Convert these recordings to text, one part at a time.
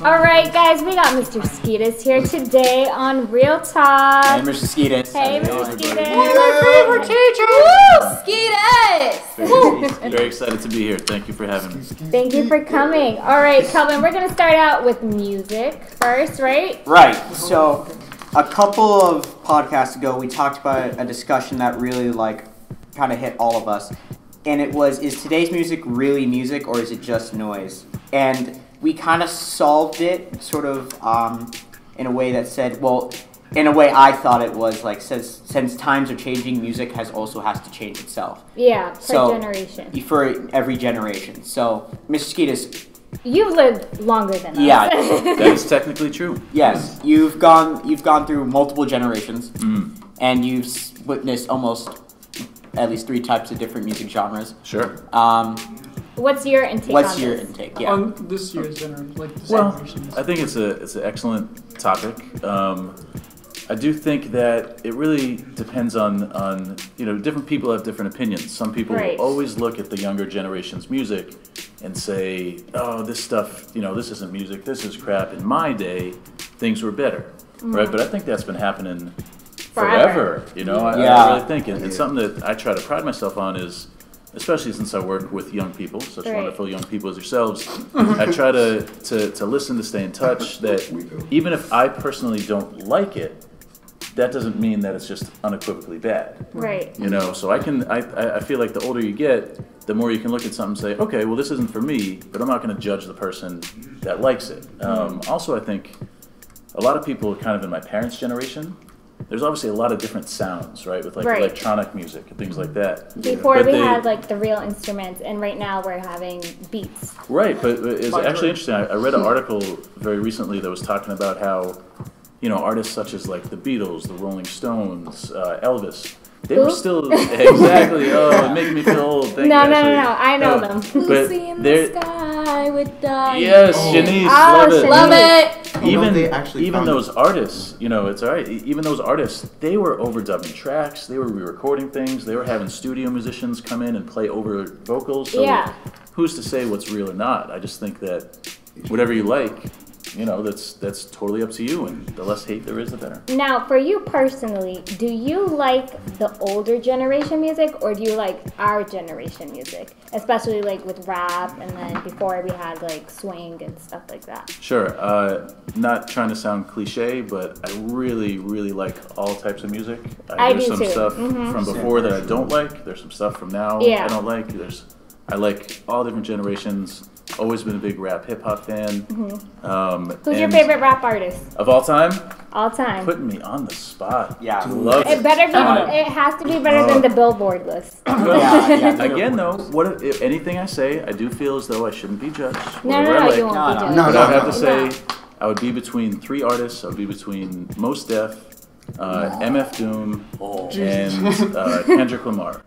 All right, guys, we got Mr. Skeetus here today on Real Talk. Hey, Mr. Skeetus. Hey, Mr. Skeetus. My favorite teacher. Woo, Skeetus. Very excited to be here. Thank you for having me. Thank you for coming. All right, Kelvin, we're going to start out with music first, right? Right. So, a couple of podcasts ago, we talked about a discussion that really, kind of hit all of us. And it was, is today's music really music or is it just noise? And we kind of solved it sort of in a way that said, well, in a way I thought it was like, since times are changing, music has to change itself. Yeah, for generation. For every generation. So, Mr. Skeetus, you've lived longer than us. Yeah. That is technically true. Yes, you've gone through multiple generations, and you've witnessed almost at least 3 types of different music genres. Sure. What's your intake on this? What's your intake? Yeah. On this year's generation, this Well, generation. I think it's an excellent topic. I do think that it really depends on different people have different opinions. Some people will always look at the younger generation's music and say, oh, this stuff, this isn't music, this is crap. In my day, things were better, right? But I think that's been happening forever. I really think it's something that I try to pride myself on is, especially since I work with young people, such wonderful young people as yourselves, I try to listen, to stay in touch, that even if I personally don't like it, that doesn't mean that it's just unequivocally bad. Right. So I feel like the older you get, the more you can look at something and say, okay, well, this isn't for me, but I'm not going to judge the person that likes it. Also, I think a lot of people kind of in my parents' generation, there's obviously a lot of different sounds, right, with electronic music and things like that. Before we had the real instruments, and right now we're having beats. Right, but it's actually interesting. I read an article very recently that was talking about how, artists such as the Beatles, the Rolling Stones, Elvis, they were still exactly. Oh, it making me feel old. Thank you, no. I know them. Lucy in the sky with diamonds. Yes, Janice, love it. Even those artists, it's all right. Even those artists, they were overdubbing tracks. They were re-recording things. They were having studio musicians come in and play over vocals. So who's to say what's real or not? I just think that whatever you like, that's totally up to you, and the less hate there is, the better. Now, for you personally, do you like the older generation music, or do you like our generation music? Especially with rap, and then before we had swing and stuff like that. Sure. Not trying to sound cliche, but I really, really like all types of music. There's some stuff from before that I don't like. There's some stuff from now I don't like. I like all different generations. Always been a big rap hip hop fan. Who's your favorite rap artist of all time? All time. Putting me on the spot. Yeah, love it. It has to be better than the Billboard list. Again, though, if anything I say, I do feel as though I shouldn't be judged. No, you won't be judged. But I have to say, I would be between 3 artists. I would be between Mos Def, MF Doom, and Kendrick Lamar.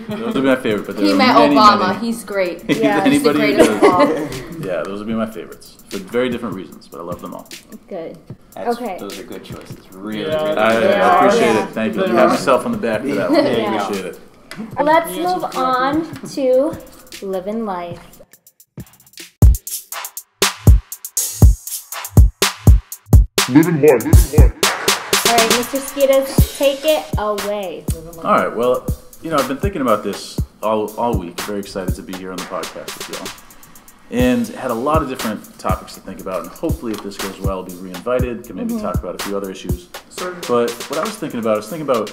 Those would be my favorite. But he met Obama. He's great. Yeah, he's the greatest of all. Yeah, those would be my favorites for very different reasons, but I love them all. Good. Those are good choices. Really. I appreciate it. Thank you. I pat myself on the back for that one. I appreciate it. Let's move on to Livin Life. Livin Life. All right, Mr. Skeetus, take it away. All right, well, I've been thinking about this all week. Very excited to be here on the podcast with y'all. And had a lot of different topics to think about, and hopefully if this goes well, I'll be re-invited, can maybe talk about a few other issues. But what I was thinking about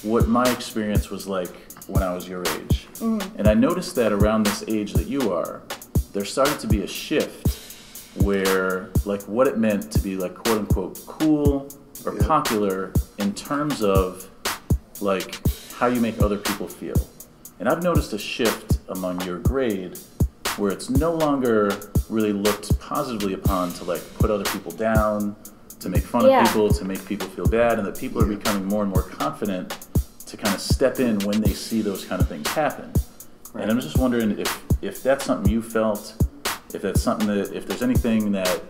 what my experience was like when I was your age. And I noticed that around this age that you are, there started to be a shift where what it meant to be quote unquote cool or popular in terms of how you make other people feel. And I've noticed a shift among your grade where it's no longer really looked positively upon to put other people down, to make fun of people, to make people feel bad, and that people are becoming more and more confident to kind of step in when they see those kind of things happen. And I'm just wondering if that's something you felt, if that's something if there's anything that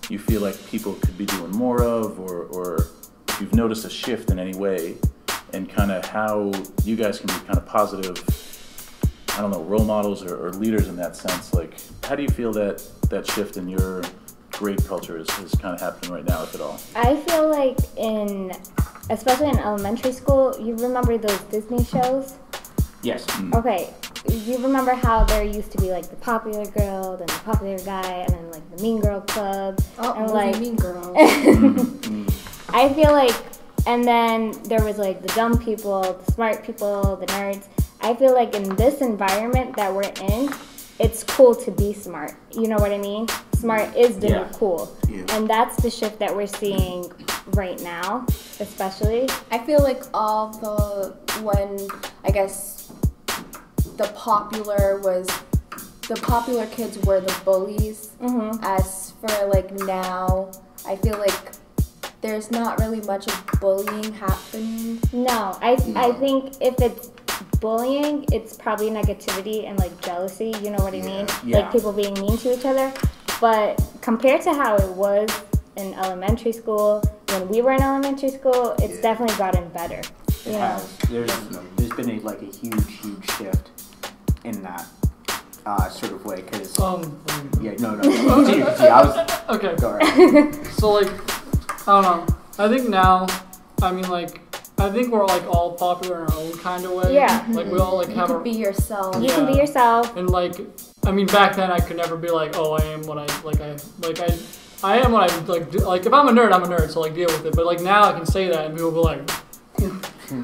you feel like people could be doing more of, or if you've noticed a shift in any way, and kind of how you guys can be kind of positive I don't know, role models or leaders in that sense. Like, how do you feel that shift in your grade culture is kind of happening right now, if at all? I feel like especially in elementary school, you remember those Disney shows? Yes. Okay, you remember how there used to be like the popular girl, then the popular guy, and then like the mean girl club. Oh, and like mean girl. I feel like, and then there was like the dumb people, the smart people, the nerds. I feel like in this environment that we're in, it's cool to be smart. You know what I mean? Smart is the new cool. Yeah. And that's the shift that we're seeing right now, especially. I feel like when I guess the popular kids were the bullies. As for like now, I feel like there's not really much of bullying happening. No, I think if it's bullying, it's probably negativity and like jealousy, you know what I mean? Yeah. Like people being mean to each other. But compared to how it was in elementary school, when we were in elementary school, it's definitely gotten better. You know? There's been a huge shift in that sort of way, because Okay. go ahead. So like, I don't know. I think now, I think we're like all popular in our own kind of way. Yeah. Like we all like You have could be yourself. You can be yourself. And like, back then I could never be like, oh, I am what I am what I like. Like if I'm a nerd, I'm a nerd. So like deal with it. But like now I can say that and people will be like,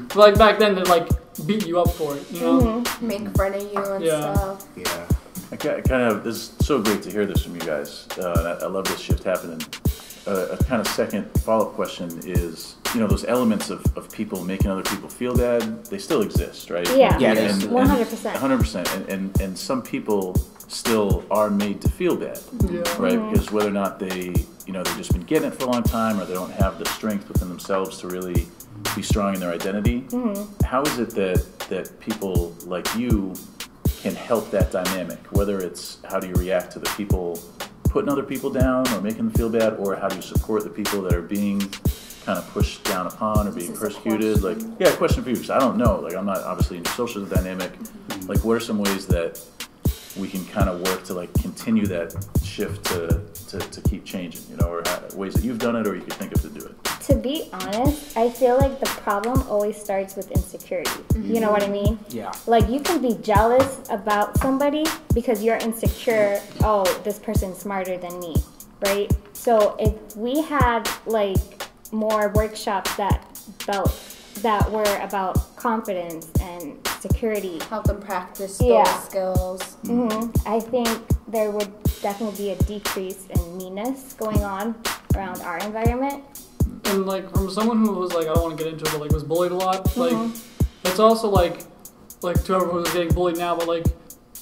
but like back then they like beat you up for it. You know. Make fun of you and stuff. Yeah. I kind of, this is so great to hear this from you guys. I love this shift happening. A kind of second follow-up question is, those elements of people making other people feel bad, they still exist, right? Yeah, Yes. 100%. 100%. And some people still are made to feel bad, right? Because whether or not they've just been getting it for a long time, or they don't have the strength within themselves to really be strong in their identity. How is it that people like you can help that dynamic? Whether it's how do you react to the people putting other people down or making them feel bad, or how do you support the people that are being kind of pushed down upon or being persecuted? Like, question for you, because I don't know. Like, I'm not obviously in your social dynamic. Like, what are some ways that we can kind of work to like continue that shift to keep changing, or ways that you've done it or you could think of to do it? To be honest, I feel like the problem always starts with insecurity. You know what I mean? Yeah. Like you can be jealous about somebody because you're insecure. Oh, this person's smarter than me, right? So if we had like more workshops that were about confidence and security, Help them practice those skills. I think there would definitely be a decrease in meanness going on around our environment. And like from someone who was like, I don't want to get into it, but like was bullied a lot. Like it's also like to everyone who's getting bullied now, but like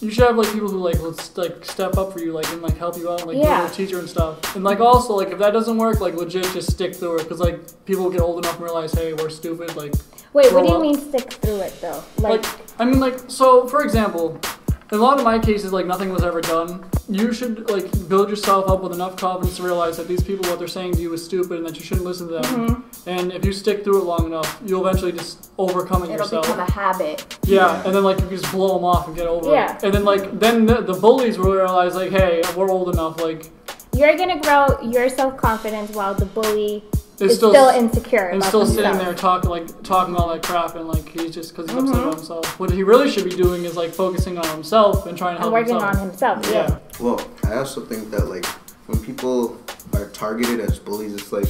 you should have like people who like will like step up for you, like and like help you out, and, like be a teacher and stuff. And like also like if that doesn't work, like legit just stick through it, because like people get old enough and realize, hey, we're stupid. Like wait, what do you mean stick through it though? So for example, in a lot of my cases, like nothing was ever done. You should like build yourself up with enough confidence to realize that these people, what they're saying to you is stupid, and that you shouldn't listen to them. And if you stick through it long enough, you'll eventually just overcome it yourself. It'll become a habit. Yeah, and then like you can just blow them off and get over it. And then like the bullies will realize like, hey, we're old enough. Like you're gonna grow your self-confidence while the bully is still insecure and about still himself. sitting there talking all that crap, and like he's just because he's upset about himself. What he really should be doing is like focusing on himself and trying to help working himself. on himself. Yeah. Well, I also think that like when people are targeted as bullies, it's like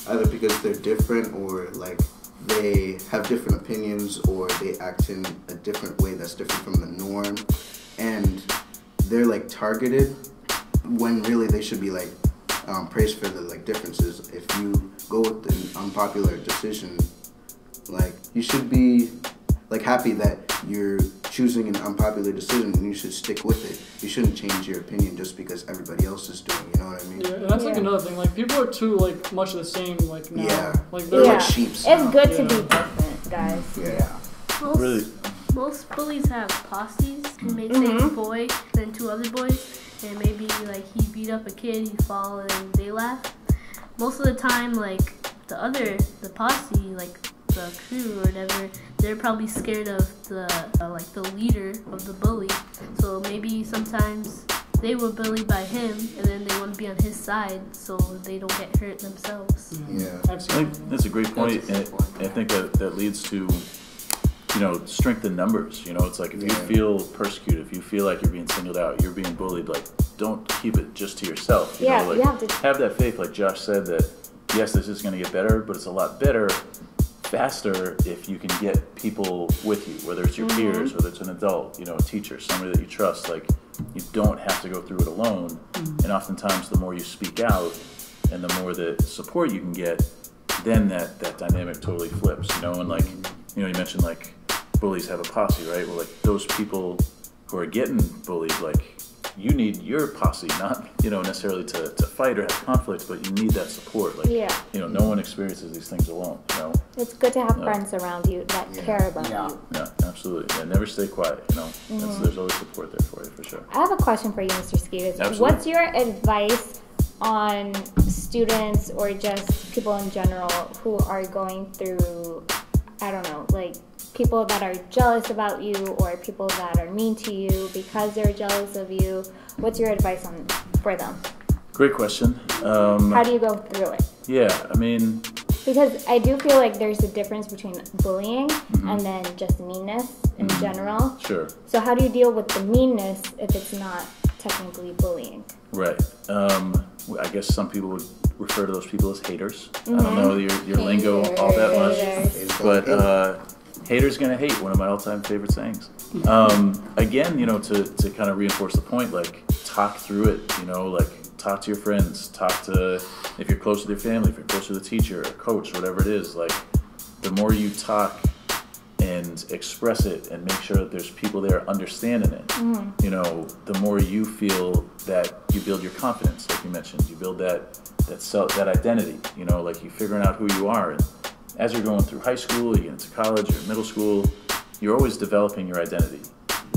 either because they're different or like they have different opinions or they act in a different way that's different from the norm, and they're like targeted when really they should be like praised for the like differences. If you go with an unpopular decision, like you should be like happy that you're choosing an unpopular decision, and you should stick with it. You shouldn't change your opinion just because everybody else is doing. You know what I mean? Yeah, and that's like another thing. Like people are too like much the same like now. Yeah. Like they're like sheeps. It's good to be different, guys. Yeah. Most bullies have posses. He may say a boy, then two other boys, and maybe like he beat up a kid, he fall, and they laugh. Most of the time, like the posse, like the crew or whatever, they're probably scared of the like the leader of the bully. So maybe sometimes they were bullied by him, and then they want to be on his side so they don't get hurt themselves. Yeah. I think that's a great point, and I think that leads to, you know, strength in numbers. You know, it's like if you feel persecuted, if you feel like you're being singled out, you're being bullied, like, don't keep it just to yourself. You know, like, you have to have that faith, like Josh said, that yes, this is going to get better, but it's a lot better, faster if you can get people with you, whether it's your peers, whether it's an adult, you know, a teacher, somebody that you trust. Like, you don't have to go through it alone. And oftentimes, the more you speak out and the more the support you can get, then that dynamic totally flips, you know. And like, you know, you mentioned like bullies have a posse, right? Well, like those people who are getting bullied, like, you need your posse, not, you know, necessarily to fight or have conflict, but you need that support. Like, you know, no one experiences these things alone, you know. It's good to have friends around you that care about you. Yeah, absolutely. Yeah, never stay quiet, you know. There's always support there for you, for sure. I have a question for you, Mr. Skeeters. Absolutely. What's your advice on students or just people in general who are going through, I don't know, like people that are jealous about you or people that are mean to you because they're jealous of you? What's your advice for them? Great question. How do you go through it? Yeah, I mean, because I do feel like there's a difference between bullying and then just meanness in general. Sure. So how do you deal with the meanness if it's not technically bullying? Right. I guess some people would refer to those people as haters. I don't know your lingo all that much, but haters gonna hate, one of my all-time favorite sayings. Again, you know, to kind of reinforce the point, like, talk through it, you know, like, talk to your friends, talk to, if you're close with your family, if you're close with a teacher, a coach, whatever it is, like, the more you talk and express it and make sure that there's people there understanding it, you know, the more you feel that you build your confidence, like you mentioned, you build that identity, you know, like you figuring out who you are. And as you're going through high school, you get into college or middle school, you're always developing your identity,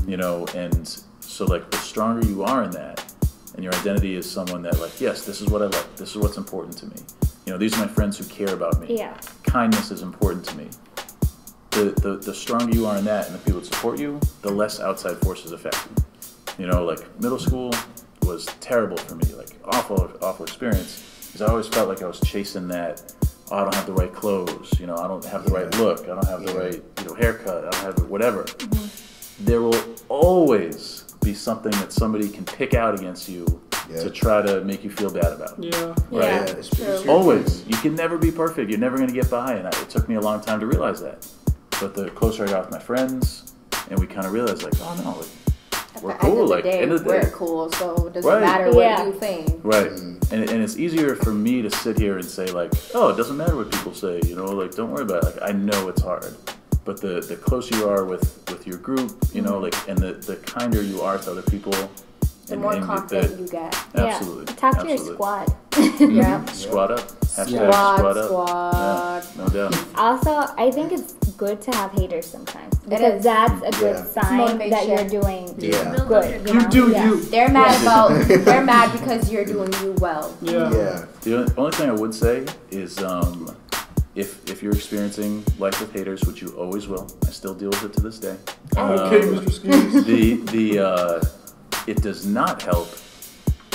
you know, and so like the stronger you are in that, and your identity is someone that, like, yes, this is what I like, this is what's important to me, you know, these are my friends who care about me, kindness is important to me. The stronger you are in that and the people that support you, the less outside forces affect you. You know, like middle school was terrible for me, like awful experience, because I always felt like I was chasing that, oh, I don't have the right clothes, you know, I don't have the right look, I don't have the right, you know, haircut, I don't have whatever. There will always be something that somebody can pick out against you to try to make you feel bad about. Right? Always. You can never be perfect. You're never going to get by. And it took me a long time to realize that. But the closer I got with my friends, and we kind of realized, like, oh no, like, we're cool. Like, end of the day, we're cool, so it doesn't matter what you think. Right. And it's easier for me to sit here and say, like, oh, it doesn't matter what people say, you know, like, don't worry about it. Like, I know it's hard. But the closer you are with your group, you know, like, and the kinder you are to other people, the more confident you get. Absolutely. Talk to your squad. Squad up. Squad up. Yeah, no doubt. Also, I think it's good to have haters sometimes, because that's a good sign that you're doing good. You do you. They're mad they're mad because you're doing you well. The only thing I would say is, if you're experiencing life with haters, which you always will, I still deal with it to this day. Okay, Mr. Skeeters. It does not help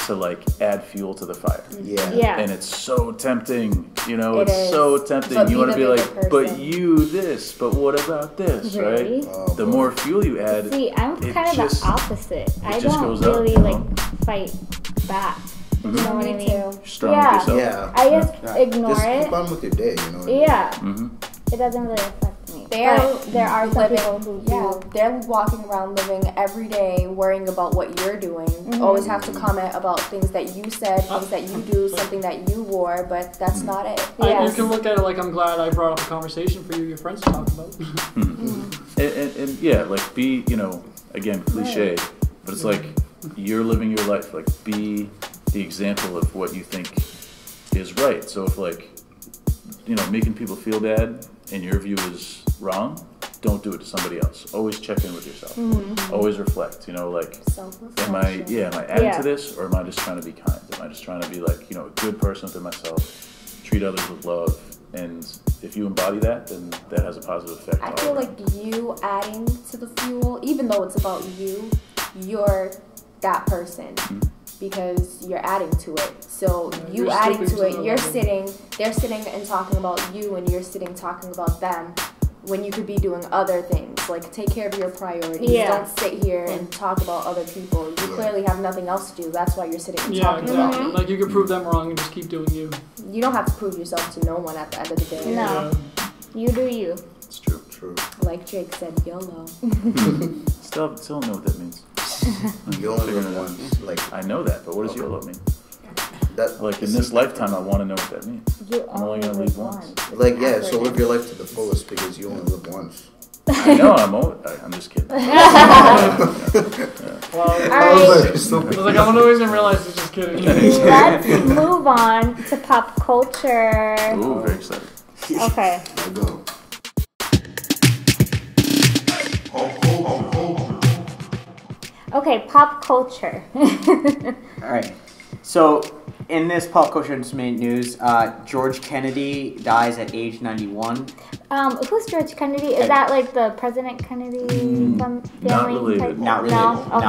to, like, add fuel to the fire. And it's so tempting, you know, it's so tempting. So you want to be like, but you this, but what about this, right? The more fuel you add, see, I'm kind of the opposite. I don't goes really up, fight back. You know what I mean? Strong with yourself. I just ignore it. Keep on with your day, you know. It doesn't really affect me. There are some people who do. They're walking around living every day worrying about what you're doing. Always have to comment about things that you said, things that you do, something that you wore, but that's not it. You can look at it like, I'm glad I brought up a conversation for you and your friends to talk about. And yeah, like, be, you know, again, cliche, but it's like, you're living your life, like, be the example of what you think is right. So if, like, you know, making people feel bad in your view is wrong, don't do it to somebody else. Always check in with yourself. Always reflect, you know, like, am I adding to this, or am I just trying to be kind? Am I just trying to be, like, you know, a good person within myself, treat others with love, And if you embody that, then that has a positive effect. I feel like you adding to the fuel, even though it's about you, you're that person. Because you're adding to it. So you adding to it, they're sitting and talking about you, and you're sitting talking about them, when you could be doing other things. Like, take care of your priorities. Don't sit here and talk about other people. You clearly have nothing else to do. That's why you're sitting and talking about them. Like, you could prove them wrong and just keep doing you. You don't have to prove yourself to no one at the end of the day. No. You do you. It's true. Like Jake said, YOLO. Still don't know what that means. You only live once. Like, I know that, but what does YOLO mean? that, Like, in this lifetime, I want to know what that means. I'm only going to live once. like, yeah, so live your life to the fullest because you only live once. I know, I'm just kidding. Well, Alright, I was like, I'm always gonna realize he's just kidding. let's move on to pop culture. Ooh, very excited. Okay. I go. Okay, pop culture. All right. So, in this pop culture just made news, George Kennedy dies at age 91. Who's George Kennedy? Is that like the President Kennedy from family? Not related. type? Not related. No? Not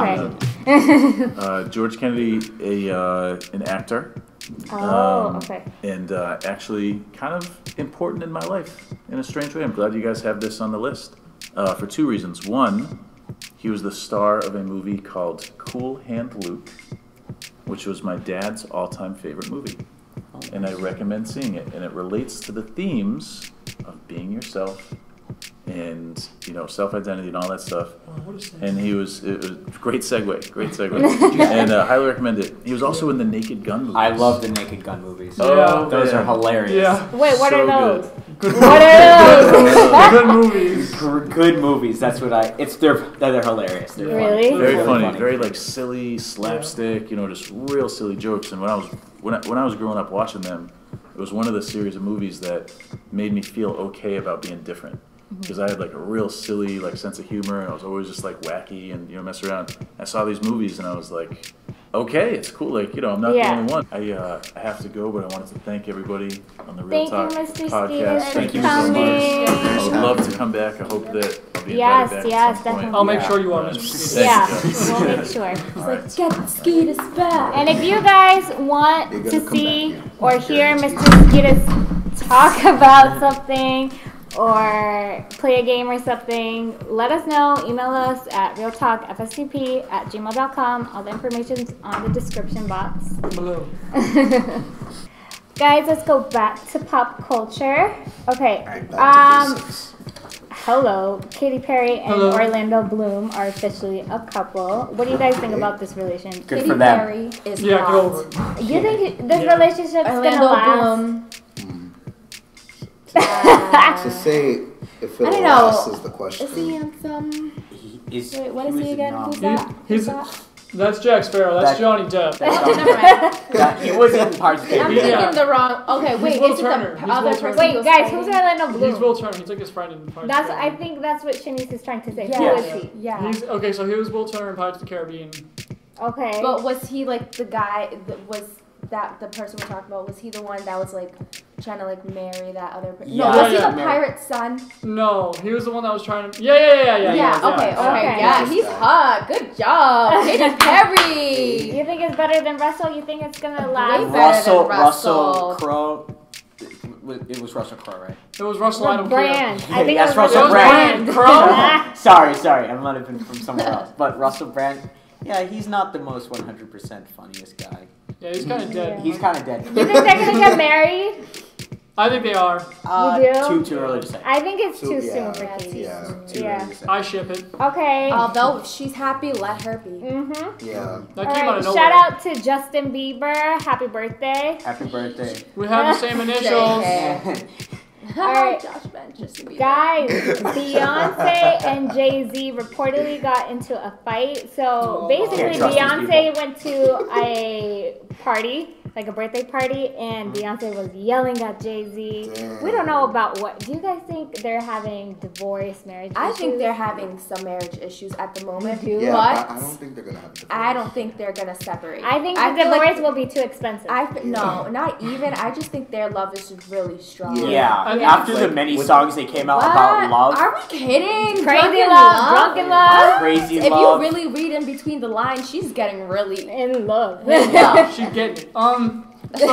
Okay. George Kennedy, an actor. Okay. And actually kind of important in my life in a strange way. I'm glad you guys have this on the list for two reasons. One, he was the star of a movie called Cool Hand Luke, which was my dad's all-time favorite movie. And I recommend seeing it. And it relates to the themes of being yourself and, you know, self-identity and all that stuff. And it was great segue. And highly recommend it. He was also in the Naked Gun movies. I love the Naked Gun movies. Yeah. Those are hilarious. Yeah. Wait, what So are those? Good. What are those? Good movies. Good movies. That's what they're hilarious. They're Really? Funny. Very They're funny, very like silly slapstick, you know, just real silly jokes. And when I was growing up watching them, it was one of the series of movies that made me feel okay about being different. Because I had like a real silly like sense of humor, and I was always just like wacky and, you know, mess around. I saw these movies and I was like, okay, it's cool. Like, you know, I'm not the only one. I have to go, but I wanted to thank everybody on the Real Talk podcast. Thank you so much. I would love to come back. I hope that I'll be invited back at some point. I'll make sure you are, Mr. Skeetus. Yeah, we'll make sure. Like, get Skeetus back. And if you guys want to see or hear Mr. Skeetus talk about something or play a game or something, let us know. Email us at realtalkfstp@gmail.com. All the information's on the description box. Below. Guys, let's go back to pop culture. Okay. Alright, back to basics. Hello. Katy Perry and Hello. Orlando Bloom are officially a couple. What do you guys think about this relation? Good Katy for them. Perry is Yeah, get hot. over it. You think this Yeah. relationship's gonna Orlando last? Bloom. To say if I it'll don't know. last is the question. Is he handsome? Wait, what is he again? Who's that? He's- Who's that? That's Jack Sparrow. That's That- Johnny Depp. Oh, never mind. He was in Parts of I'm Katy. thinking the wrong. Okay, wait. Will Is it Turner. the He's other Will person? Turner. Wait, who's guys, fighting? who's Orlando Bloom? He's Will Turner. He took his friend in Pirates That's. of the I Caribbean. think that's what Shanice is trying to say. Yeah. Who is he? Yeah. Okay, so he was Will Turner in Pirates of the Caribbean. Okay. But was he like the guy that was that the person we're talking about? Was he the one that was like trying to like marry that other person? Yeah. No, was he Yeah, the yeah. pirate's son? No, he was the one that was trying to. Yeah. Okay, yeah, he's hot. Good job, Katy Perry. You think it's better than Russell? You think it's gonna last? Way better than Russell Russell. Crowe. It was Russell Crowe, right? It was Russell. I The don't brand. care. I think That's it was Russell Brand. Brand. Sorry, I might have been from somewhere else. But Russell Brand, yeah, he's not the most 100% funniest guy. Yeah, he's kind of dead. He's kind of dead. You think they're gonna get married? I think they are. You do? Too early to say. I think it's too Yeah, soon for Katie. Yeah, too Yeah. early to say. I ship it. Okay. Although she's happy, let her be. Yeah. That All came out right. of Shout nowhere. out to Justin Bieber. Happy birthday. Happy birthday. We have the same initials. All right. Josh Ben, just be Guys, Beyonce and Jay Z reportedly got into a fight. So basically, Can't trust these Beyonce went to a party, like a birthday party, and Beyonce was yelling at Jay Z. We don't know about what. Do you guys think they're having divorce, marriage I issues? think they're having some marriage issues at the moment. Yeah, but I don't think they're gonna have divorce. I don't think they're gonna separate. I think the feel like- divorce will be too expensive. No, not even. I just think their love is really strong. Yeah. I think After it's the like- many with- songs they came out What? about love, Are we kidding? Crazy love, drunken love, crazy If love. you really read in between the lines, she's getting really. in love. Yeah. She's getting it. So,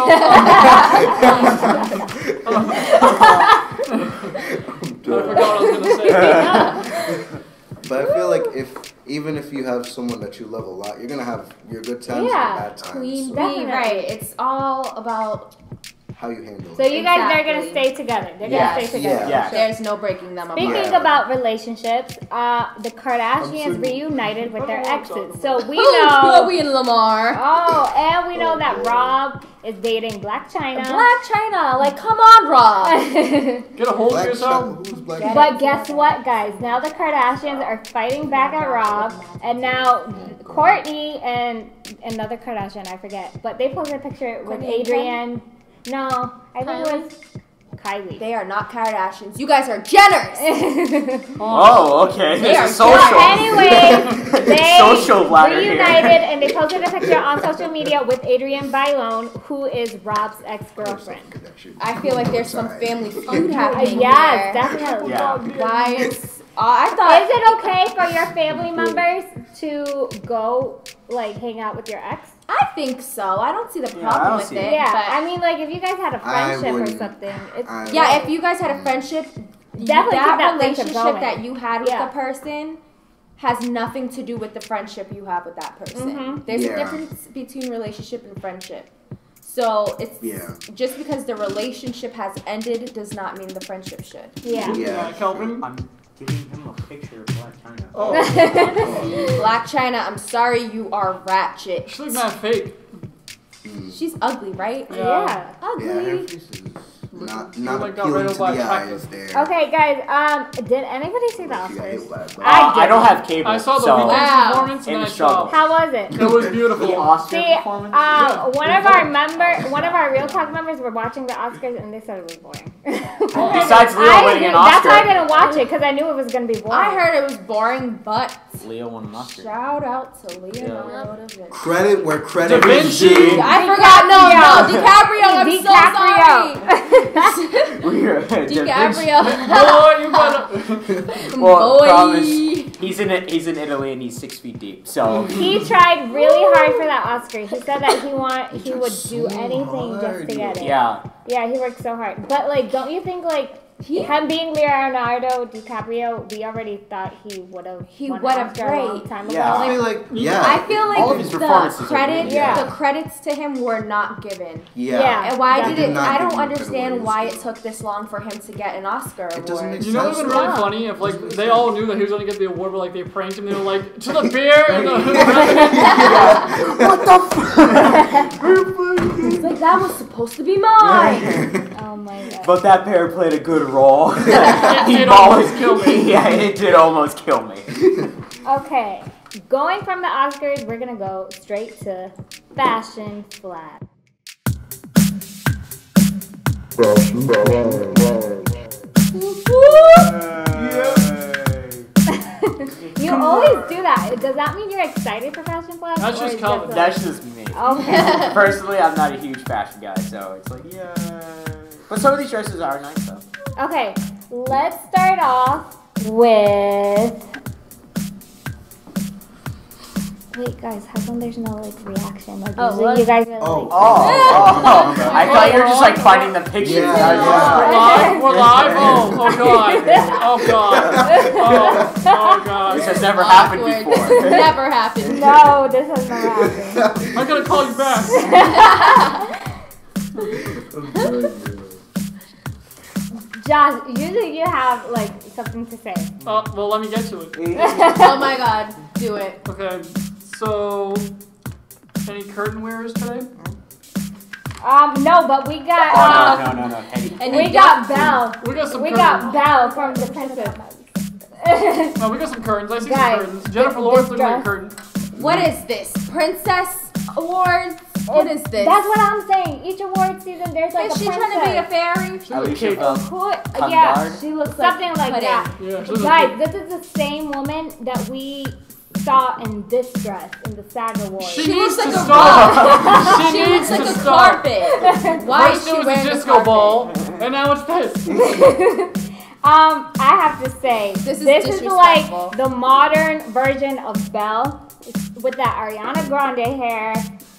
So, I forgot what I was gonna say. But I feel like even if you have someone that you love a lot, you're gonna have your good times and your bad times. Queen So Definitely. bee, right? It's all about. how you handle So it. you guys are gonna Exactly. stay together. They're Yes. gonna stay together. Yeah. There's no breaking them apart. Speaking Yeah. about relationships, the Kardashians reunited with their exes. So we Ooh, know. Chloe and Lamar. Oh, and we know Oh, that boy. Rob is dating Black China. Black China, like, come on, Rob. Get a hold of Black yourself. Who's Black Get But guess what, guys? Now the Kardashians are fighting back at Rob, and now Courtney and another Kardashian, I forget, but they posted a picture with Kourtney and Adrian. No, I think it was Kylie. They are not Kardashians. You guys are Jenners. Oh, okay. They are There's a social. Anyway, they social ladder reunited here. and they posted a picture on social media with Adrienne Bailon, who is Rob's ex-girlfriend. I feel like there's some family feud happening Yes, here. definitely. Yeah. Guys, I thought. Is it okay for your family members to go like hang out with your ex? I think so. I don't see the Yeah, I problem don't with see it. it. Yeah, but I mean, like if you guys had a friendship or wouldn't. something, it's yeah, if you guys had a friendship, Definitely keep that that friendship relationship going. that you had with Yeah. the person has nothing to do with the friendship you have with that person. Mhm. There's a Yeah. difference between relationship and friendship. So it's just because the relationship has ended does not mean the friendship should. yeah. Yeah. Kelvin. I'm giving him a picture of Black China. Oh, Black China, I'm sorry, you are ratchet. she looks mad fake. She's ugly, right? Yeah. Yeah, her Ugly. face is not like got appealing rid to of by the attractive. eyes there. Okay, guys. Did anybody see the She got hit Oscars? by a bus. I don't have cable. I saw the so weekend's Wow. performance and In then I the struggle. stopped. How was it? It was the beautiful. Oscar See, performance. one of our Real Talk members were watching the Oscars and they said it was boring. Besides Leo I winning agree. an That's Oscar. why I didn't watch it because I knew it was gonna be boring. I heard it was boring, but Leo won an Oscar. shout out to Leonardo da Vinci. Credit where credit Da is Vinci. due. I forgot. No, DiCaprio. I'm so sorry. We're DiCaprio. Boy, you gotta. Well, Boy. promise. He's in Italy and he's 6 feet deep. So He tried really hard for that Oscar. He said that he would do anything just to get it. yeah. Yeah, he worked so hard. But like, don't you think like him being Leonardo DiCaprio, we already thought he would have won an Oscar a long time ago. Yeah. I feel like I feel like All of his performances are really good. the credits to him were not given. Yeah. And why Yeah. did Did it? not I give don't him credit where understand it was why due. it took this long for him to get an Oscar It doesn't award. make You know what's sense. been really No. funny? If like they all knew that he was gonna get the award, but like they pranked him. They were like, to the beer and the. What the fuck? It's like that was supposed to be mine. Oh my god. But that pair played a good role. It He did always almost kill me. Yeah, it did almost kill me. Okay, going from the Oscars, we're gonna go straight to Fashion Flag. You always do that. Does that mean you're excited for Fashion Flag? That's or just is Calvin. like- That's just me. Okay. Personally, I'm not a huge fashion guy, so it's like, yeah. But some of these dresses are nice, though. Okay, let's start off with. Wait, guys, how come there's no like reaction? Like Oh, usually what? you guys are like. Oh. I thought you were just like finding the pictures. Yeah, I was yeah. We're live. Oh god. Oh god. Oh god. This has never happened Awkward. before. This never happened. No, this has never happened. I'm gonna call you back. Josh, usually you have like something to say. Well, let me get to it. Oh my god, do it. Okay. So, any curtain wearers today? No, but we got Oh, no. Eddie. And we you got Belle. We got some We curtains. got Belle from the Princess. No, we got some curtains. I see Guys, some curtains. Jennifer this Lawrence looks like a dress- curtain. What is this? Princess Awards? What is this? That's what I'm saying. Each award season, there's like Is a she trying to be a fairy? Alicia Bell. Yeah, Kandar. She looks something like like that. Yeah, she looks Guys, this is the same woman that we saw in this dress in the SAG Awards. She She needs looks to like a stop. She needs looks like to a stop. carpet. Why is First she it was wearing a a disco carpet? ball, and now it's this. I have to say, This is like disrespectful. the modern version of Belle with that Ariana Grande hair.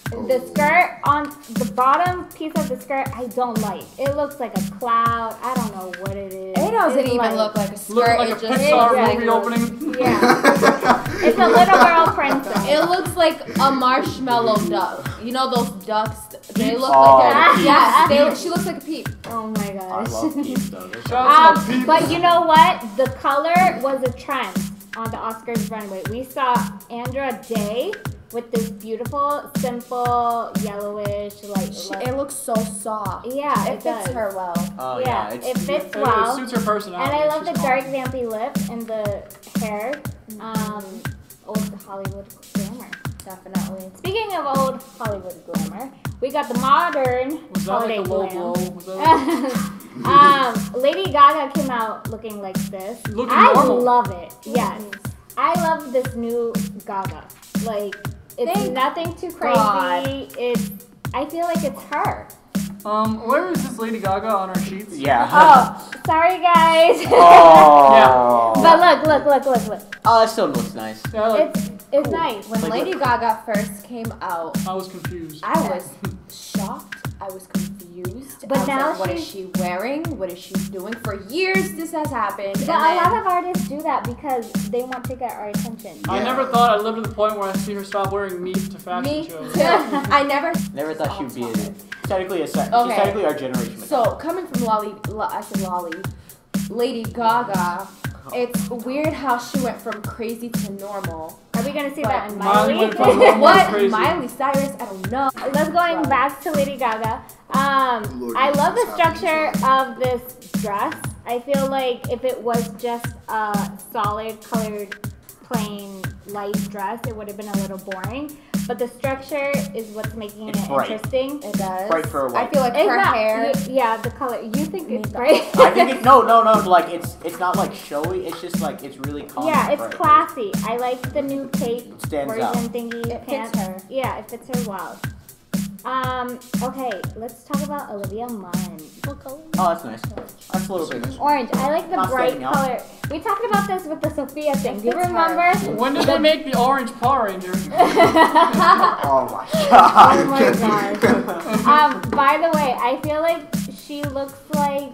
The skirt on the bottom piece of the skirt, I don't like. It looks like a cloud. I don't know what it is. It doesn't It's even look like a skirt. Looking like a it just Pixar looks movie like opening. Yeah, it's a little girl princess. It looks like a marshmallow duck. You know those ducks? They look Oh, like they're the yes. She looks like a peep. Oh my I gosh. love Peeps though. They're so- Shout out to my people. But you know what? The color was a trend on the Oscars runway. We saw Andra Day with this beautiful, simple, yellowish, like. It looks so soft. Yeah, It it fits does. her well. Oh Yeah, yeah, it fits It well. suits her personality. And I love the She's dark calm. vampy lip and the hair. Old Hollywood glamour. Definitely. Speaking of old Hollywood glamour, we got the modern Was that holiday like a low glam. blow? Was that like, Lady Gaga came out looking like this. Looking I normal. love it. Yes. I love this new Gaga. Like, it's Thank nothing too crazy. God. I feel like it's her. where is this Lady Gaga on our sheets? yeah. Oh, sorry guys. Oh. But look. Oh, that still looks nice. Yeah, like, It's nice. When Like Lady Gaga first came out, I was confused. I was shocked. I was confused. But I was now like, what is she wearing? What is she doing? For years, this has happened. But and a then- lot of artists do that because they want to get our attention. I never thought I'd live to the point where I see her stop wearing meat to fashion me shows. too. I never. Never thought she'd be technically she's Okay. technically our generation. So coming from Lady Gaga, it's weird how she went from crazy to normal. Are we gonna see But that in Miley Miley? went from normal What? crazy. Miley Cyrus? I don't know. Let's going back to Lady Gaga. Lord, I love the this is structure happening of this dress. I feel like if it was just a solid colored, plain light dress, it would have been a little boring. But the structure is what's making It's it bright. interesting. It does. Bright for a white. I feel like It's her not, hair. yeah, the color. You think it's Makeup. bright? I think no, like it's not like showy. It's just like it's really calm. Yeah, and it's bright. classy. I like the new cape It stands version out. thingy It fits pants. her. Yeah, it fits her well. Okay, let's talk about Olivia Munn. What color? Oh, that's nice. That's a little bit. Orange. I like the Not bright standing out. color. We talked about this with the Sophia thing. Do you fits her. remember? When did they make the orange Power Ranger? Oh my Oh god. my gosh. By the way, I feel like she looks like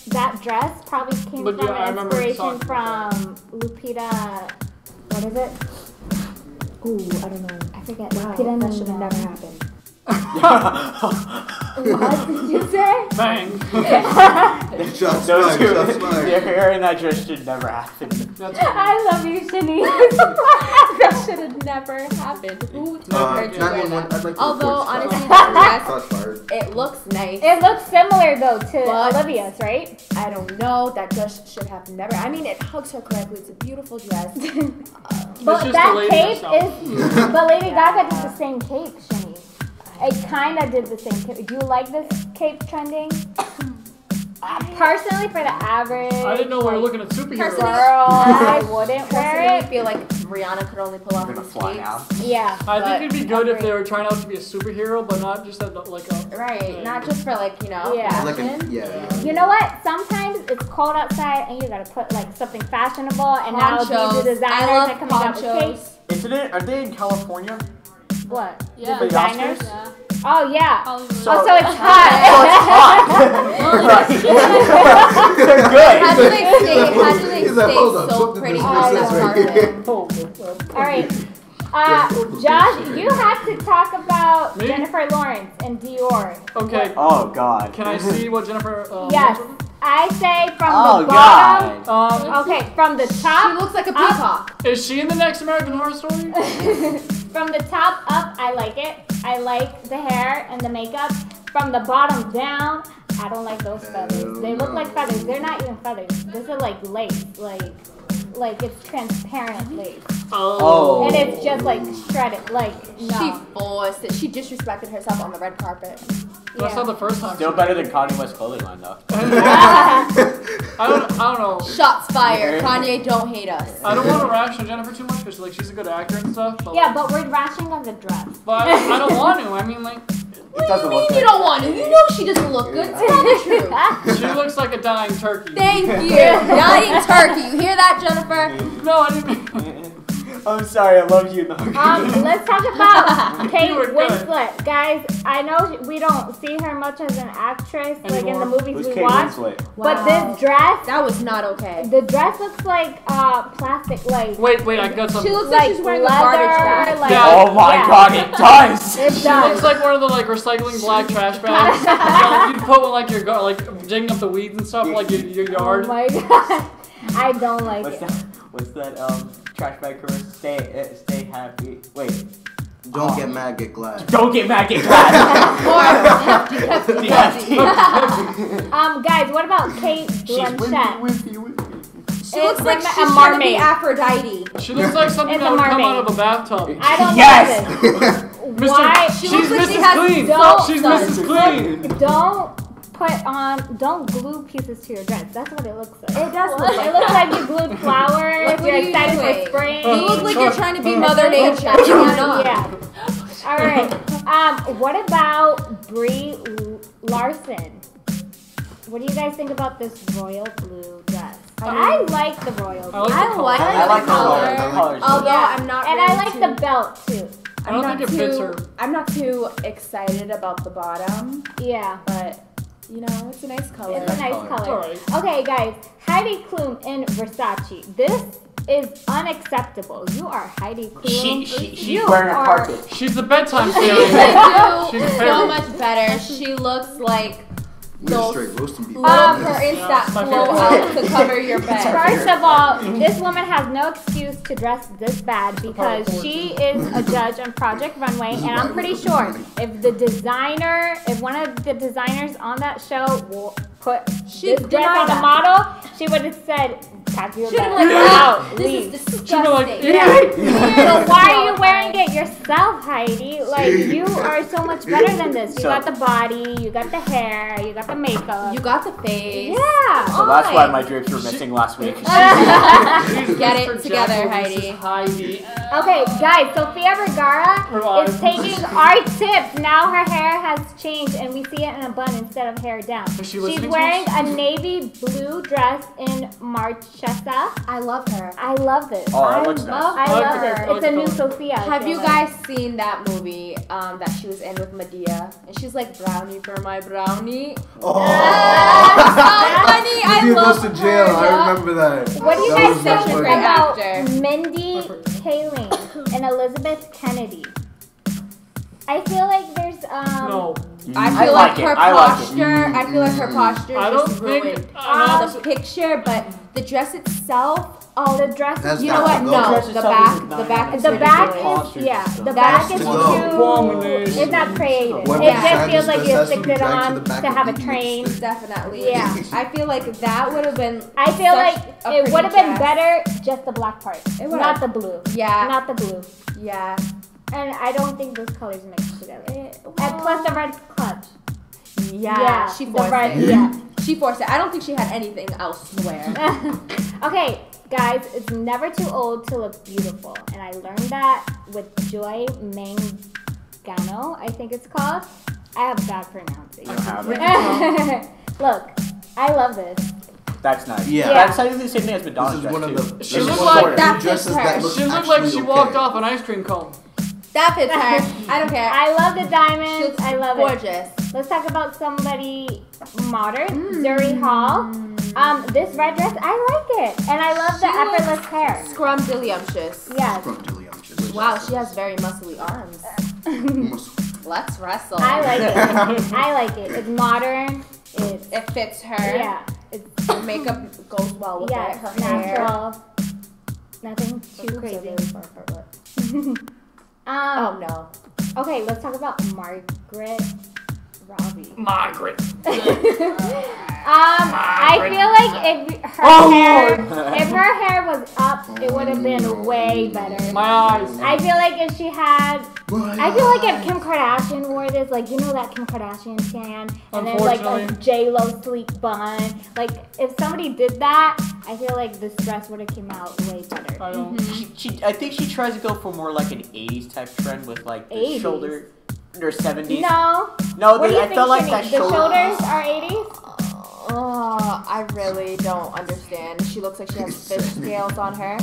that dress probably came But from yeah, I remember inspiration talking about from Lupita. What is it? Ooh, I don't know. I forget. Wow, Lupita that should have Nyong'o. never happened. What did you say? Bang. Shots Those fired, two, shots fired. their hair in that dress should never happen. That's I love you, Shani. That should have never happened. Who told her to wear 911, that? I'd like to Although, report honestly, shots that Shots fired. dress, it looks nice. It looks similar though to But- Olivia's, right? I don't know. That dress should have never. I mean, it hugs her correctly. It's a beautiful dress. But just that the lady cape herself. is. But Lady Gaga did the same cape, Shani. It kind of did the same cape. Do you like this cape trending? Personally, for the average. I didn't know we were looking at superheroes. Personally- Girl, I wouldn't wear Personally, I it. feel like Rihanna could only pull off I'm gonna these fly capes. now. Yeah. I But- think it'd be good if they were trying out to be a superhero, but not just like a. Right, not just for like, you know, Yeah. Like a, fashion. yeah. You know what? Sometimes it's cold outside and you gotta put like something fashionable. And now these Ponchos. designers I love are coming out with ponchos. capes. Isn't it? Are they in California? What? Yeah. For the Designers? Oscars? Yeah. Oh yeah. Hollywood. So- Oh, so it's So hot. it's hot. They're How do good. they stay? How do they He's like, stay hold on, so something pretty just on makes the sense right carpet? All right. Josh, you have to talk about Me? Jennifer Lawrence and Dior. Okay. Oh god. Can I see what Jennifer? Yes. I say from Oh the bottom. god. Okay, from the She top. looks like a Up. peacock. Is she in the next American Horror Story? From the top up, I like it. I like the hair and the makeup. From the bottom down, I don't like those feathers. They look like feathers. They're not even feathers. This is like lace. Like, like it's transparent lace. Oh. And it's just like shredded, like She no. forced it. She disrespected herself on the red carpet. That's not the first time. Still better than Kanye West's clothing line, though. I don't know. Shots fired. Kanye, don't hate us. I don't want to rash on Jennifer too much because like she's a good actor and stuff. But, Yeah, but we're rashing on the dress. but I don't want to. I mean, like, It doesn't look You good. don't want to. You know she doesn't look good. It's not true. she looks like a dying turkey. Thank you. Dying turkey. You hear that, Jennifer? No, I didn't mean. I'm sorry, I love you. Let's talk about Kate You were good. Winslet. Guys, I know we don't see her much as an actress, like in the Anymore. movies Who's we Kate watch. Winslet? But Wow. this dress, That was not okay. the dress looks like plastic, like Wait, I got something. She looks like she's wearing a garbage bag. Like, Yeah. Oh my yeah. god, it does! It She does. looks like one of the like recycling black trash bags. You know, you put one like your like digging up the weeds and stuff like your Oh yard. my god. I don't like What's it. that trash bag commercial? Stay happy. Wait. Don't get mad, get glad. Don't get mad, get glad. Guys, what about Kate Blanchett? She looks like a she's trying to be mermaid. Aphrodite. She looks like something It's that a would come mermaid. out of a bathtub. I don't Yes! like this. Why? She She's looks like she Mrs. has Clean. salt She's suds. Mrs. Clean. Don't glue pieces to your dress. That's what it looks like. It does look like It looks that. like you glued flowers. Like, what You're are you excited doing? for spring. You look like you're trying to be Mother Nature. You're not. Yeah. All right. What about Brie Larson? What do you guys think about this royal blue dress? I like the royal blue. I like the I like color. the the color. colors. Although Yeah. I'm not And really I like too, the belt too. I don't think it fits her. I'm not too excited about the bottom, Yeah. but you know, it's a nice color. It's a nice color. color. It's alright. Okay, guys. Heidi Klum in Versace. This is unacceptable. You are Heidi Klum. She's You wearing a are- carpet. She's the bedtime She fairy. could She's do so favorite. much better. She looks like We're those straight roasting beef. her Insta Yeah, my flow favorite. out to cover your bed. First of all, this woman has no excuse to dress this bad because she is a judge on Project Runway, and I'm pretty sure if one of the designers on that show will put She'd this dress deny on the that. model, she would have said, "Pack your She'd have bag been like, out, this leave." is She'd be disgusting. like, So why are you wearing it yourself, Heidi? Like, you are so much better than this. You So- got the body, you got the hair, you got the makeup. You got the face. Yeah. So that's why my drapes were missing last week. Get it Mr. together, Jekyll, Heidi. Mrs. Heidi. Okay, guys, Sofia Vergara Her eyes. is taking our tips. Now her hair has changed and we see it in a bun instead of hair down. Is she She's listening to wearing us? a navy blue dress in Marchesa. I love her. I love this. Oh, that looks nice. I I like love the- this. I like It's the a new color. Sophia. I Have feel you like. guys seen that movie that she was in with Medea? And she's like, brownie for my brownie. Oh, So funny. I Medea love goes to jail. her. I remember that. What do you That guys was think such a funny. great about actor. Mindy Kaling and Elizabeth Kennedy? I feel like there's No. I I feel like like it. her I like it. posture. I feel like her posture I don't just think. ruined I'm the picture, but the dress itself. oh the dress. That's You know what? not No, dress the itself back. is The back is The back ridiculous. is yeah. The That's back is to too. Abomination. It's not creative. What It if just feels like you Sanders sticked it dragged to on the back to of have a the train. lipstick? Definitely. Yeah. I feel like that would have been. I feel such like a it would have pretty been dress. better just the black part, It would've. not the blue. Yeah. Not the blue. Yeah. And I don't think those colors mix together. And well- plus the red clutch. Yeah. She the forced red. it. Yeah. She forced it. I don't think she had anything else to wear. Okay, guys, it's never too old to look beautiful, and I learned that with Joy Mangano, I think it's called. I have bad pronouncing. You don't have it. Look, I love this. That's nice. Yeah. That's like the same thing as Madonna's This is dress, one of too. the. She this is looked one of like the that dresses fits her. that look She looked like she actually walked okay. off an ice cream cone. That fits her. I don't care. I love the She diamonds. looks I love it. gorgeous. Let's talk about somebody modern, Zuri Hall. This red dress, I like it, and I love the She looks- effortless hair. Scrumdiddlyumptious. Yes, Scrumptious. Wow, she has very muscly arms. Let's wrestle. I like it. I like it. It's modern. It's It fits her. yeah. It's Her makeup goes well with yes, it. Her hair. natural. Nothing too crazy. Oh no. Okay, let's talk about Margaret Robbie. Margaret. I feel like if her hair was up, it would have been way better. My eyes. I feel like if she had, I feel like if Kim Kardashian wore this, like you know that Kim Kardashian tan, and then like a J-Lo sleek bun, like if somebody did that, I feel like this dress would have came out way better. I don't. I think she tries to go for more like an 80s type trend with like the 80s? shoulder, or 70s. No, No, what do you I think felt like the that shoulders are 80s. I really don't understand. She looks like she has fish scales on her.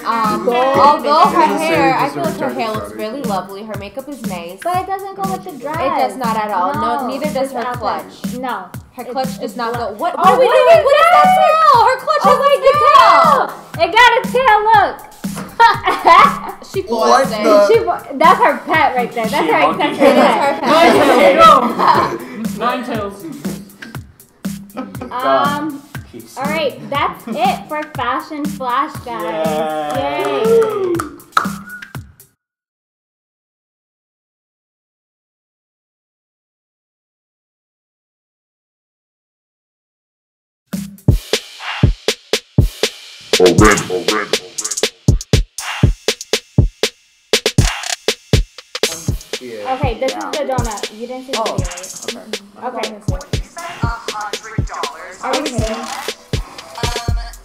Although her hair, I feel like her hair looks really lovely. Her makeup is nice. But it doesn't go with the dress. It does not at all. No, neither does her outfit. clutch. No. Her clutch does not go. What? Oh, What is that tail? Her clutch has a tail. It got a tail, look. She forced it. That's her pet right there. That's her accessory It is pet. her pet. Nine tails. All right, that's it for Fashion Flash, guys. Yay. Yeah. Okay, this is the donut. You didn't see the video, right? Okay. $100. Are you kidding?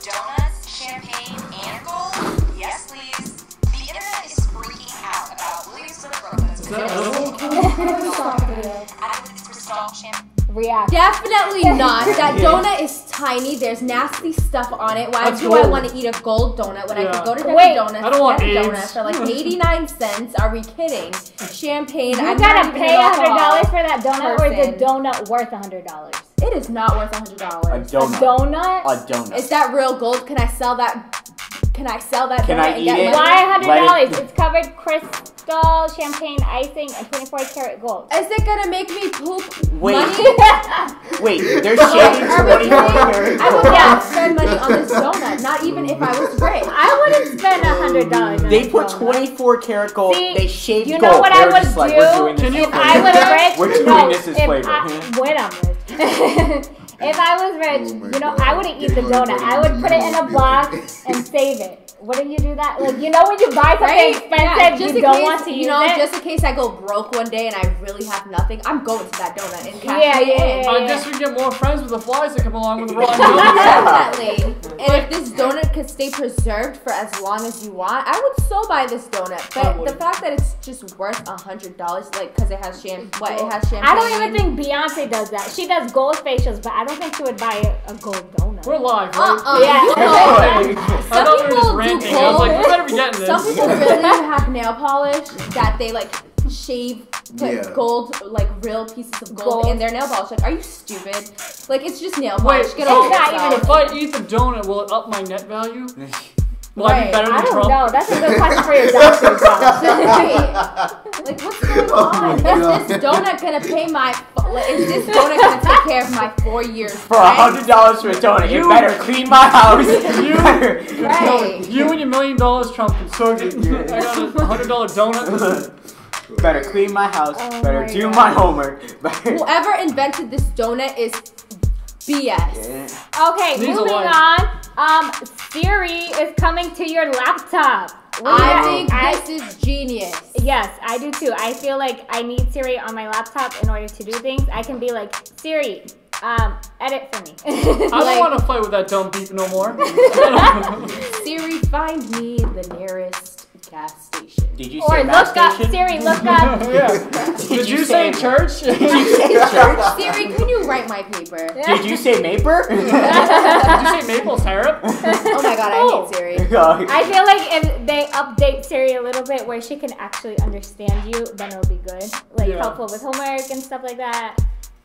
Donuts, champagne, and gold? Yes, please. The internet is freaking out about Williams Is that edible? I believe it's for salt champagne. React. Definitely not. That donut is tiny. There's nasty stuff on it. Why That's do I gold. want to eat a gold donut when I could go to Dunkin' Wait, Donuts I don't want get a AIDS. donut for like 89 cents? Are we kidding? Champagne. You I'm gotta not even pay an alcohol $100 for that donut, or is person. the donut worth $100? It is not worth A $100. donut. Donut? A donut. Is that real gold? Can I sell that? Can I sell that Can donut I and eat get it? money? Why Let $100? it- It's covered crystal, champagne, icing, and 24-karat gold. Is it gonna make me poop Wait. money? Wait, they're shaving Are we 24 kidding? karat I would gold. not spend money on this donut. Not even if I was rich. I wouldn't spend $100 on They this put donut. 24 karat gold. See, They shaved you gold. know what They I were would just like, do? we're doing this Can you- as If I was rich, We're doing no, this as if flavor. Wait, I'm rich. If I was rich, Oh my you know, God. I wouldn't eat the donut. I would put it in a box and save it. Wouldn't you do that? Like, you know, when you buy something Right? expensive, just you in don't case, want to use you know, it. just in case I go broke one day and I really have nothing, I'm going to that donut and cash Yeah, it yeah, in. yeah. I guess we get more friends with the flies that come along with the raw donuts. Definitely. And if this donut could stay preserved for as long as you want, I would so buy this donut. I But would. the fact that it's just worth $100, like, because it has champagne. It has champagne. I don't even think Beyonce does that. She does gold facials, but I don't think she would buy a gold donut. We're live, right? Yeah. You know, I some thought we were just people do ranting. I was like, we better be getting this. Some people really have nail polish that they like shave, put Yeah. gold, like real pieces of gold, Gold. in their nail polish. Like, are you stupid? Like, it's just nail Wait, polish. Get so over not yourself. if I eat the donut, will it up my net value? Will I be Right. better than I don't Trump? know. That's a good question for your doctor, Josh. Like, what's going Oh on? my Is this donut gonna pay my? Is this donut gonna take care of my 4 years? For $100 for a donut, you better clean my house. You better. Right. You and your $1 million, Trump, can suck it. I got a $100 donut. Better clean my house. Oh Better my do God. my homework. Better. Whoever invented this donut is BS. Yeah. Okay, Needs a moving life. on. Siri is coming to your laptop. I think this is genius. Yes, I do too. I feel like I need Siri on my laptop in order to do things. I can be like, Siri, edit for me. I don't Like- want to fight with that dumb beep no more. Siri, find me the nearest gas station. Did you Or say mass look up, station? Siri, look up. Yeah. Did you say church? Did you say church? Siri, can you write my paper? Did you say Maper? Did you say maple syrup? Oh my god, I hate Siri. I feel like if they update Siri a little bit where she can actually understand you, then it'll be good. Like Yeah. helpful with homework and stuff like that.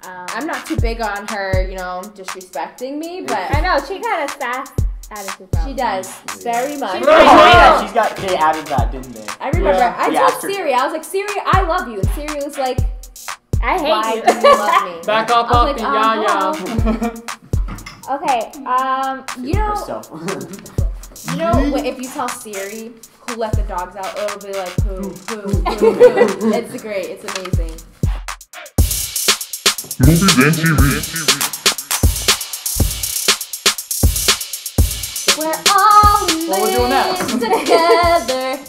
I'm not too big on her, you know, disrespecting me, but I know she got a sass attitude problem. she does very much. She's Oh, like, yeah, she's got. They added that, didn't they? I remember Yeah. I Yeah, told after- Siri, I was like, Siri, I love you. And Siri was like, I why hate do you. you love me? Back up, I was up, like, yeah, yeah. Okay, You know, Herself. you know, if you tell Siri who let the dogs out, it'll be like, who. It's great. It's amazing. Movies and TV. We're all Well, we're doing that. together.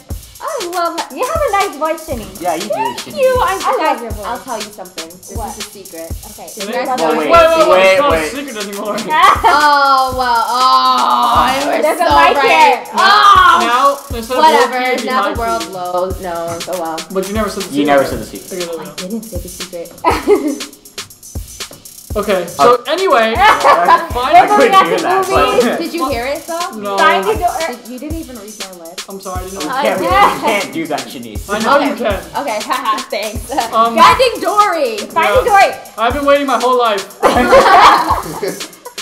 I love her. You have a nice voice, Shani. Yeah, you do. Thank Shouldn't you. I love your voice. I'll tell you something. This What? is a secret. Okay. Did Wait, you guys Oh, know? wait. It's not wait. a secret anymore. Oh well. Oh, you were There's so a mic right. here. Oh, Now, instead whatever. of low key, Now high the world key. knows. Oh well. But you never said the secret. You never said the secret. Okay, there we I go. didn't say the secret. Okay, so anyway, I finally, couldn't hear that. But Did you hear it though? no, Finding Dory. You didn't even read my lips. I'm sorry, I didn't you know. can't do that, Shanice. I know you Okay. can. Okay, haha, thanks. Um, Finding Dory. Finding Dory. I've been waiting my whole life.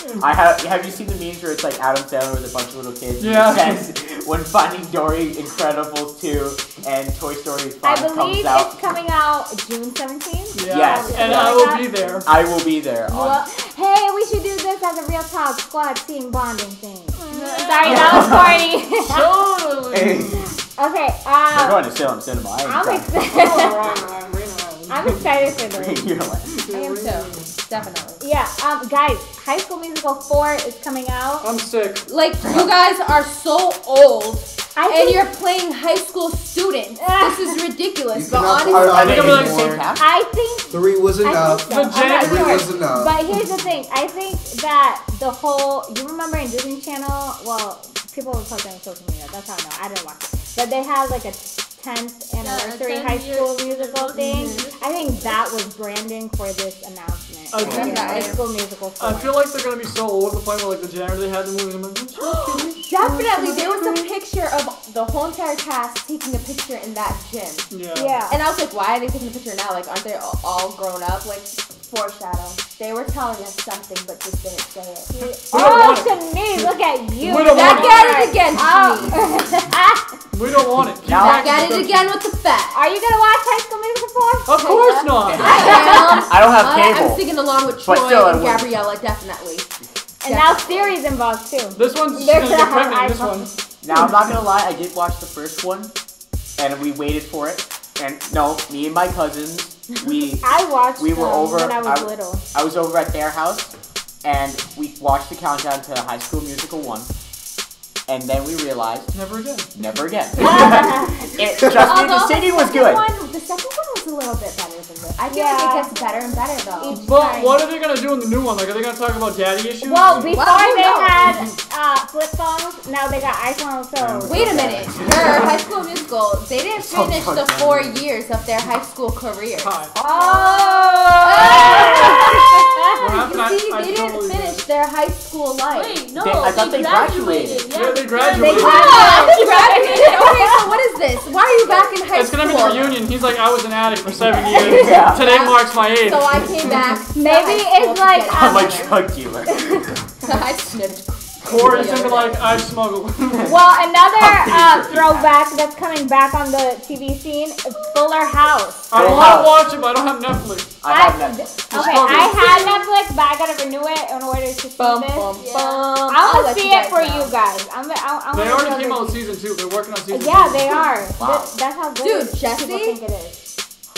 Have you seen the memes where it's like Adam Sandler with a bunch of little kids? Yeah. And it says, when Finding Dory, Incredibles 2, and Toy Story 5 I comes believe out, it's coming out June 17th. Yeah, Yes. and I will be there. I will be there. Well, hey, we should do this as a real talk squad team bonding thing. Sorry, that was corny. Totally. Okay, We're going to Salem Cinema. I'm excited. I'm excited for this. I am too. Definitely. Yeah, guys, High School Musical 4 is coming out. I'm sick. Like, you guys are so old, I and think, you're playing high school students. This is ridiculous. You But cannot honestly, put I on think I'm any like the same more. cast. I think 3 was I enough. think so. The I'm not Jan- 3 sure. was enough. But here's the thing. I think that the whole, you remember in Disney Channel, well, people were posting on social media. That's how I know. I didn't watch it. But they had like a 10th anniversary High School Musical thing. I think that was branding for this announcement. I Like, think- High School Musical 4. I feel like they're gonna be so old at the point where like the janitor they had in the movie. I'm like, definitely, there was a picture of the whole entire cast taking a picture in that gym. yeah. Yeah. And I was like, why are they taking a picture now? Like, aren't they all grown up? Like, foreshadow. They were telling us something, but just didn't say it. We don't Oh, want it. Shanice, look at you. We don't Back want at it again, Shanice. We don't want it. Keep Now- Back back at it again with the fat. Are you gonna watch High School Musical 4? Of course not. I am. I don't have I'm cable. singing along with Troy But still, I and would. Gabriella, definitely. And now Siri's involved too. This one's They're gonna get gonna have pregnant. This iPhones. one. Now, I'm not going to lie, I did watch the first one, and we waited for it. And no, me and my cousins, we I watched We were them over- when I was I- little. I was over at their house, and we watched the countdown to High School Musical 1, and then we realized, Never again. never again. Trust me, the singing was good. The second one was a little bit better than this. I feel Yeah. like it gets better and better though. Each But time. what are they gonna do in the new one? Like, are they gonna talk about daddy issues? Well, before Well, they no. had flip phones, now they got iPhones. So Wait a minute. Their High School Musical, they didn't finish the 4 years of their high school career. Hi. Oh! You see, I they didn't totally finish their high school life. Wait, no. I thought they graduated. Yeah, they They graduated. Oh, graduated. Okay, so what is this? Why are you back in high It's school? gonna be the reunion. He's like, I was an addict for 7 years. Yeah. Today marks my age. So I came back. to Maybe high school it's to like, get I'm a together. drug dealer. I sniffed. Corey's gonna be like, I smuggle. Well, another throwback that's coming back on the TV scene is Fuller House. I Full want House. to watch it, but I don't have Netflix. I have Netflix. Okay, I had Netflix, but I gotta renew it in order to see Bum, this. bum, Yeah. bum. I'm I'll gonna let see you it guys for know. you guys. I They already came out with season 2. They're working on season 2. Yeah, they are. Wow. That's how good Dude, people Jesse? think it is.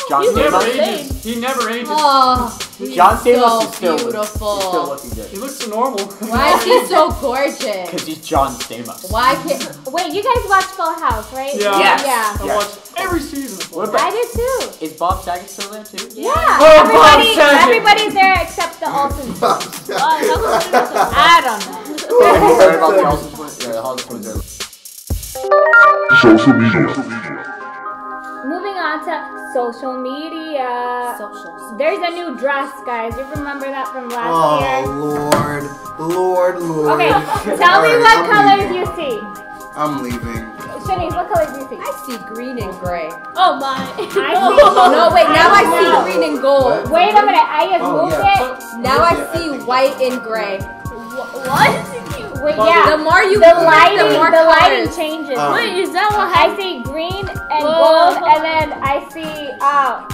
John He never Stamos. ages. He never ages. Oh, he's John Stamos so is still beautiful. He's still looking good. He looks so normal. Why is he so gorgeous? Because he's John Stamos. Why can't? Wait, you guys watch Full House, right? Yeah. Yes. Yeah. I Yes. watched every season. What I about, did too. is Bob Saget still there too? Yeah. Oh, Bob Saget. Everybody's there except the Olsen. I don't know. Have you heard about the Olsen twins? Yeah, the Olsen twins are. Social media. Moving on to social media. Social. There's a new dress, guys. You remember that from last year? Oh, Lord. Okay, tell me Alright, what I'm colors leaving. you see. I'm leaving. Shanice, what colors do you see? I see green and gray. Oh my. I see. No, wait. Now I No. see green and gold. Wait a minute. I just Oh, moved yeah. Now I see white and gray. What? it. Wait, yeah. The more you The move it, lighting, the more the lighting colors. changes. Wait, is that what I happened? see green and Whoa. gold, and then I see. Yeah,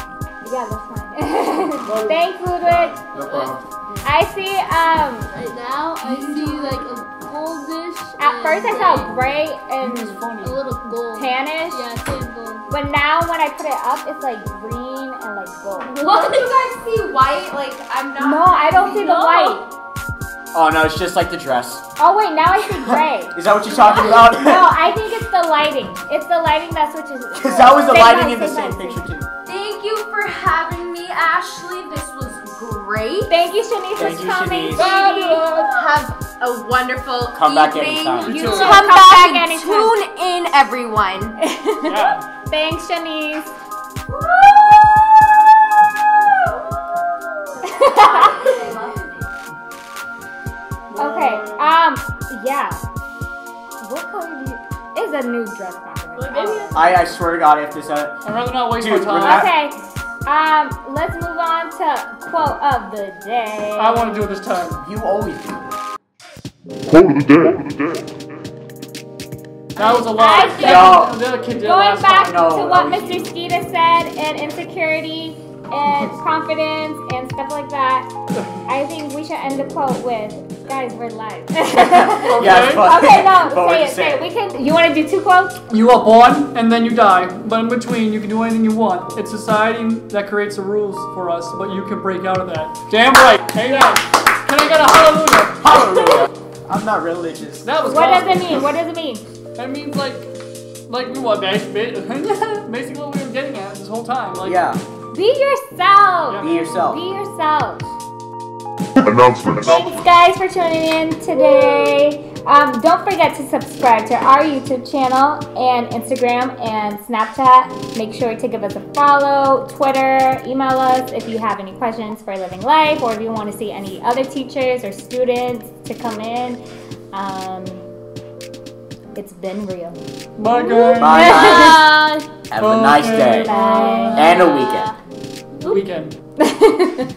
that's fine. Thanks, Ludwig. No problem. I see. Right now, I see like a goldish. At first, I saw gray and a little gold. tannish. Yeah, tan gold. But now when I put it up, it's like green and like gold. What? Do you guys see white? Like I'm not. No, I don't see the No. white. Oh no, it's just like the dress. Oh wait, now I see gray. Is that what you're talking about? No, I think it's the lighting. It's the lighting that switches. Because that was the lighting in the same picture too. Thank you for having me, Ashley. This was great. Thank you, Shanice, for coming. Have a wonderful Come back evening. anytime. You too. Come back and tune in, everyone. Yeah. Thanks, Shanice. Okay, yeah. What color do you... It's a new dress controversy. I swear to God, if this... I'd rather not waste Dude, my time. Okay, let's move on to quote of the day. I want to do it this time. You always do this. Quote of the day. That was a lot. No. The other kid did Going last back time. No, to that what was Mr. Skeeta said, and insecurity, and confidence, and stuff like that, I think we should end the quote with, guys, we're live. Yes, but... Okay, no, but say what it, say it. We can, you want to do 2 quotes? You are born and then you die, but in between you can do anything you want. It's society that creates the rules for us, but you can break out of that. Damn right. Amen. Can I get a hallelujah? Hallelujah. I'm not religious. That was What does gospel. it mean? What does it mean? That means like what? Basically what we were getting at this whole time. Like, Yeah. Be yourself. Be yourself. Be yourself. Announcements. Thanks, guys, for tuning in today. Don't forget to subscribe to our YouTube channel and Instagram and Snapchat. Make sure to give us a follow, Twitter, email us if you have any questions for Living Life, or if you want to see any other teachers or students to come in. It's been real. Bye, guys. Bye, guys. Have a nice day. Bye. And a weekend. Weekend.